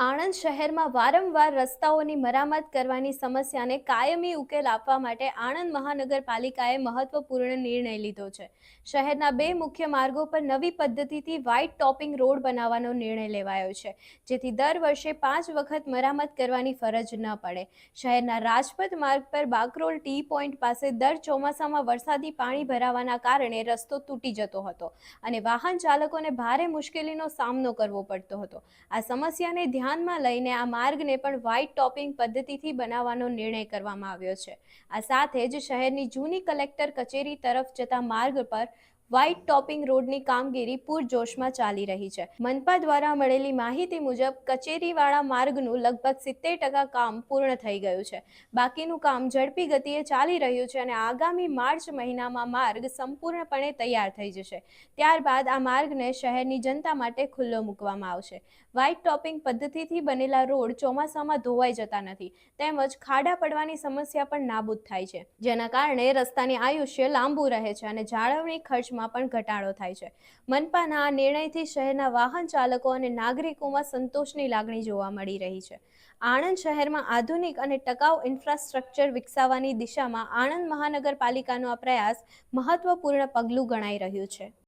આણંદ શહેરમાં વારંવાર રસ્તાઓની મરામત કરવાની સમસ્યાને કાયમી ઉકેલ આપવા માટે આણંદ મહાનગરપાલિકાએ મહત્વપૂર્ણ નિર્ણય લીધો છે. શહેરના બે મુખ્ય માર્ગો પર નવી પદ્ધતિથી વ્હાઇટ ટોપિંગ રોડ બનાવવાનો નિર્ણય લેવાયો છે, જેથી દર વર્ષે 5 વખત મરામત કરવાની ફરજ ન પડે. શહેરના રાજપથ માર્ગ પર બાકરોલ ટી પોઈન્ટ પાસે દર ચોમાસામાં વરસાદી પાણી ભરાવાના કારણે રસ્તો તૂટી જતો હતો અને વાહન ચાલકોને ભારે મુશ્કેલીનો સામનો કરવો પડતો હતો. આ સમસ્યાને ધ્યાનમાં લઈને આ માર્ગને પણ વ્હાઇટ ટોપિંગ પદ્ધતિથી બનાવવાનો નિર્ણય કરવામાં આવ્યો છે. આ સાથે જ શહેરની જૂની કલેક્ટર કચેરી તરફ જતા માર્ગ પર વ્હાઇટ ટોપિંગ રોડની કામગીરી પૂરજોશમાં ચાલી રહી છે. મનપા દ્વારા મળેલી માહિતી મુજબ કચેરીવાળા માર્ગનું લગભગ 70% કામ પૂર્ણ થઈ ગયું છે. બાકીનું કામ ઝડપી ગતિએ ચાલી રહ્યું છે અને આગામી માર્ચ મહિનામાં માર્ગ સંપૂર્ણપણે તૈયાર થઈ જશે. ત્યારબાદ આ માર્ગને શહેરની જનતા માટે ખુલ્લો મૂકવામાં આવશે. વ્હાઇટ ટોપિંગ પદ્ધતિથી બનેલા રોડ ચોમાસામાં ધોવાઈ જતા નથી, તેમજ ખાડા પડવાની સમસ્યા પણ નાબૂદ થાય છે, જેના કારણે રસ્તાની આયુષ્ય લાંબુ રહે છે અને જાળવણી ખર્ચમાં પણ ઘટાડો થાય છે. મનપાના આ નિર્ણયથી શહેરના વાહન ચાલકો અને નાગરિકોમાં સંતોષની લાગણી જોવા મળી રહી છે. આણંદ શહેરમાં આધુનિક અને ટકાઉ ઇન્ફ્રાસ્ટ્રક્ચર વિકસાવવાની દિશામાં આણંદ મહાનગરપાલિકાનો આ પ્રયાસ મહત્વપૂર્ણ પગલું ગણાઈ રહ્યું છે.